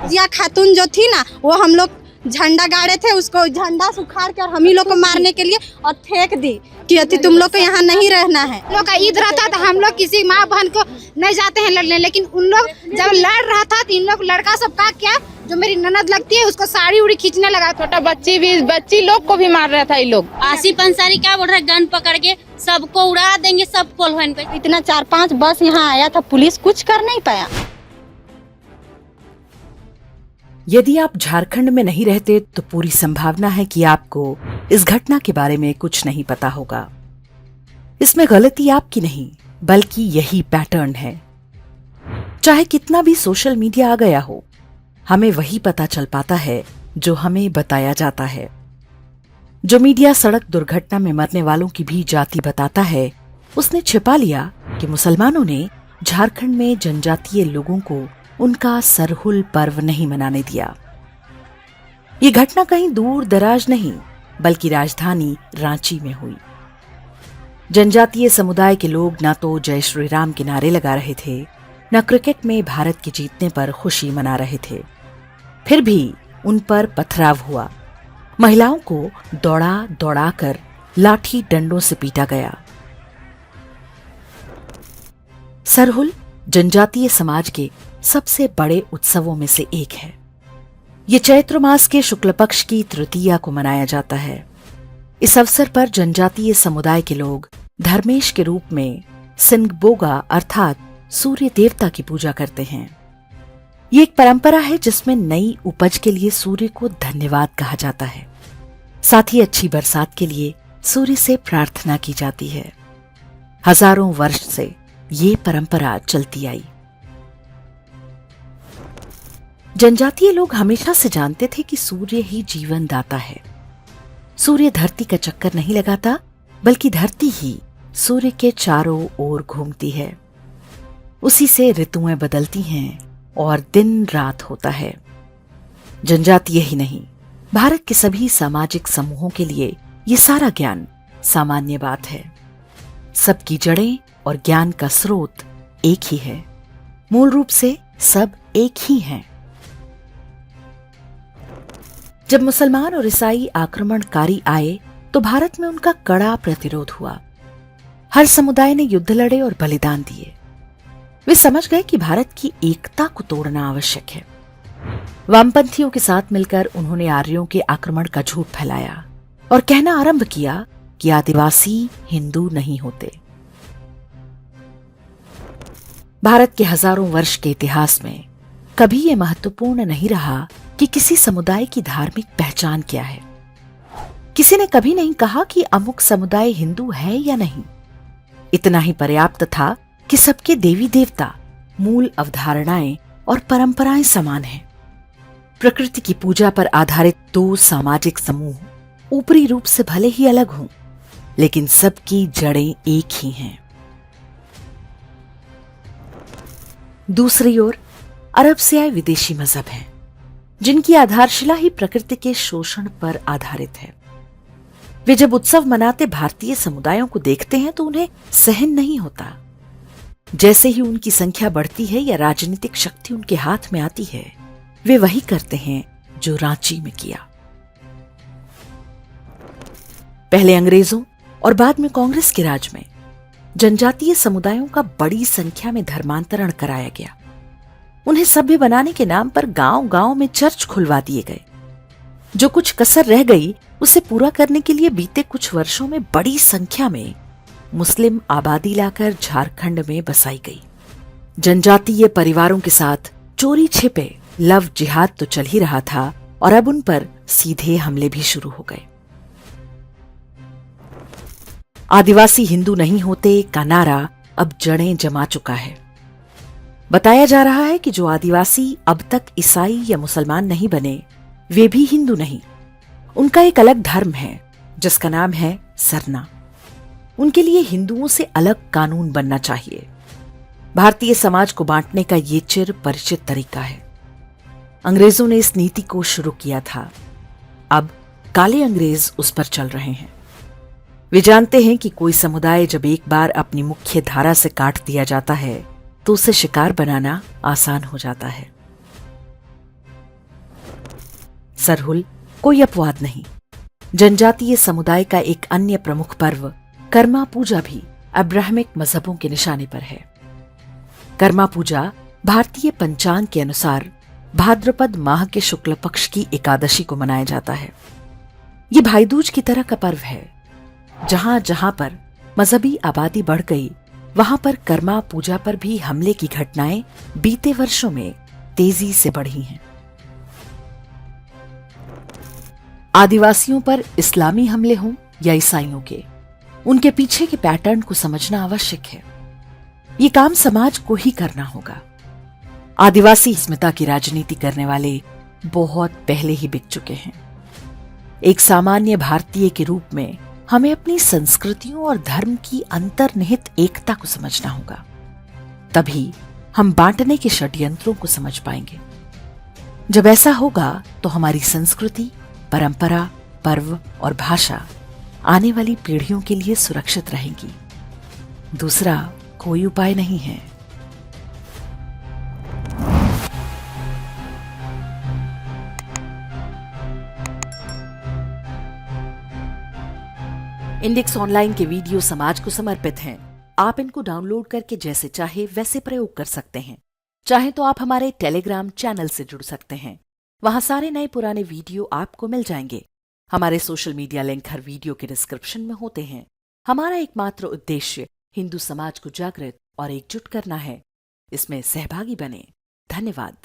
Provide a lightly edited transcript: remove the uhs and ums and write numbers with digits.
जिया खातून जो थी ना, वो हम लोग झंडा गाड़े थे, उसको झंडा सुखाड़ के और हम ही लोग को मारने के लिए और फेंक दी कि अति तुम लोग को यहाँ नहीं रहना है। लोग का ईद रहता तो हम लोग किसी माँ बहन को नहीं जाते हैं लड़ने, लेकिन उन लोग जब लड़ रहा था तो इन लोग लड़का सब का क्या जो मेरी ननद लगती है उसको साड़ी उड़ी खींचने लगा। छोटा बच्ची लोग को भी मार रहा था ये लोग। आसिफ अंसारी क्या बोल रहे, गन पकड़ के सबको उड़ा देंगे, सब कोल्हन पे। इतना 4-5 बस यहाँ आया था, पुलिस कुछ कर नहीं पाया। यदि आप झारखंड में नहीं रहते तो पूरी संभावना है कि आपको इस घटना के बारे में कुछ नहीं पता होगा। इसमें गलती आपकी नहीं बल्कि यही पैटर्न है। चाहे कितना भी सोशल मीडिया आ गया हो, हमें वही पता चल पाता है जो हमें बताया जाता है। जो मीडिया सड़क दुर्घटना में मरने वालों की भी जाति बताता है, उसने छिपा लिया कि मुसलमानों ने झारखंड में जनजातीय लोगों को उनका सरहुल पर्व नहीं मनाने दिया। ये घटना कहीं दूर दराज नहीं बल्कि राजधानी रांची में हुई। जनजातीय समुदाय के लोग न तो जय श्री राम के नारे लगा रहे थे, न क्रिकेट में भारत के जीतने पर खुशी मना रहे थे। फिर भी उन पर पथराव हुआ। महिलाओं को दौड़ा दौड़ाकर लाठी डंडों से पीटा गया। सरहुल जनजातीय समाज के सबसे बड़े उत्सवों में से एक है। ये चैत्र मास के शुक्ल पक्ष की तृतीया को मनाया जाता है। इस अवसर पर जनजातीय समुदाय के लोग धर्मेश के रूप में सिंगबोगा अर्थात सूर्य देवता की पूजा करते हैं। ये एक परंपरा है जिसमें नई उपज के लिए सूर्य को धन्यवाद कहा जाता है। साथ ही अच्छी बरसात के लिए सूर्य से प्रार्थना की जाती है। हजारों वर्ष से ये परंपरा चलती आई। जनजातीय लोग हमेशा से जानते थे कि सूर्य ही जीवन दाता है। सूर्य धरती का चक्कर नहीं लगाता बल्कि धरती ही सूर्य के चारों ओर घूमती है। उसी से ऋतुएं बदलती हैं और दिन रात होता है। जनजातीय ही नहीं, भारत के सभी सामाजिक समूहों के लिए ये सारा ज्ञान सामान्य बात है। सबकी जड़ें और ज्ञान का स्रोत एक ही है। मूल रूप से सब एक ही हैं। जब मुसलमान और ईसाई आक्रमणकारी आए तो भारत में उनका कड़ा प्रतिरोध हुआ। हर समुदाय ने युद्ध लड़े और बलिदान दिए। वे समझ गए कि भारत की एकता को तोड़ना आवश्यक है। वामपंथियों के साथ मिलकर उन्होंने आर्यों के आक्रमण का झूठ फैलाया और कहना आरंभ किया कि आदिवासी हिंदू नहीं होते। भारत के हजारों वर्ष के इतिहास में कभी यह महत्वपूर्ण नहीं रहा कि किसी समुदाय की धार्मिक पहचान क्या है। किसी ने कभी नहीं कहा कि अमुक समुदाय हिंदू है या नहीं। इतना ही पर्याप्त था कि सबके देवी देवता, मूल अवधारणाएं और परंपराएं समान हैं। प्रकृति की पूजा पर आधारित दो सामाजिक समूह ऊपरी रूप से भले ही अलग हों, लेकिन सबकी जड़ें एक ही हैं। दूसरी ओर अरब से आए विदेशी मजहब हैं, जिनकी आधारशिला ही प्रकृति के शोषण पर आधारित है। वे जब उत्सव मनाते भारतीय समुदायों को देखते हैं तो उन्हें सहन नहीं होता। जैसे ही उनकी संख्या बढ़ती है या राजनीतिक शक्ति उनके हाथ में आती है, वे वही करते हैं जो रांची में किया। पहले अंग्रेजों और बाद में कांग्रेस के राज में जनजातीय समुदायों का बड़ी संख्या में धर्मांतरण कराया गया। उन्हें सभ्य बनाने के नाम पर गांव-गांव में चर्च खुलवा दिए गए। जो कुछ कसर रह गई उसे पूरा करने के लिए बीते कुछ वर्षों में बड़ी संख्या में मुस्लिम आबादी लाकर झारखंड में बसाई गई। जनजातीय परिवारों के साथ चोरी छिपे लव जिहाद तो चल ही रहा था और अब उन पर सीधे हमले भी शुरू हो गए। आदिवासी हिंदू नहीं होते का नारा अब जड़ें जमा चुका है। बताया जा रहा है कि जो आदिवासी अब तक ईसाई या मुसलमान नहीं बने, वे भी हिंदू नहीं। उनका एक अलग धर्म है जिसका नाम है सरना। उनके लिए हिंदुओं से अलग कानून बनना चाहिए। भारतीय समाज को बांटने का ये चिर परिचित तरीका है। अंग्रेजों ने इस नीति को शुरू किया था। अब काले अंग्रेज उस पर चल रहे हैं। वे जानते हैं कि कोई समुदाय जब एक बार अपनी मुख्य धारा से काट दिया जाता है तो उसे शिकार बनाना आसान हो जाता है। सरहुल कोई अपवाद नहीं। जनजातीय समुदाय का एक अन्य प्रमुख पर्व कर्मा पूजा भी अब्राहमिक मजहबों के निशाने पर है। कर्मा पूजा भारतीय पंचांग के अनुसार भाद्रपद माह के शुक्ल पक्ष की एकादशी को मनाया जाता है। ये भाई दूज की तरह का पर्व है। जहां जहां पर मजहबी आबादी बढ़ गई, वहां पर कर्मा पूजा पर भी हमले की घटनाएं बीते वर्षों में तेजी से बढ़ी हैं। आदिवासियों पर इस्लामी हमले हों या ईसाइयों के, उनके पीछे के पैटर्न को समझना आवश्यक है। ये काम समाज को ही करना होगा। आदिवासी अस्मिता की राजनीति करने वाले बहुत पहले ही बिक चुके हैं। एक सामान्य भारतीय के रूप में हमें अपनी संस्कृतियों और धर्म की अंतर्निहित एकता को समझना होगा। तभी हम बांटने के षड्यंत्रों को समझ पाएंगे। जब ऐसा होगा तो हमारी संस्कृति, परंपरा, पर्व और भाषा आने वाली पीढ़ियों के लिए सुरक्षित रहेंगी। दूसरा कोई उपाय नहीं है। इंडेक्स ऑनलाइन के वीडियो समाज को समर्पित हैं। आप इनको डाउनलोड करके जैसे चाहे वैसे प्रयोग कर सकते हैं। चाहे तो आप हमारे टेलीग्राम चैनल से जुड़ सकते हैं। वहां सारे नए पुराने वीडियो आपको मिल जाएंगे। हमारे सोशल मीडिया लिंक हर वीडियो के डिस्क्रिप्शन में होते हैं। हमारा एकमात्र उद्देश्य हिंदू समाज को जागृत और एकजुट करना है। इसमें सहभागी बने। धन्यवाद।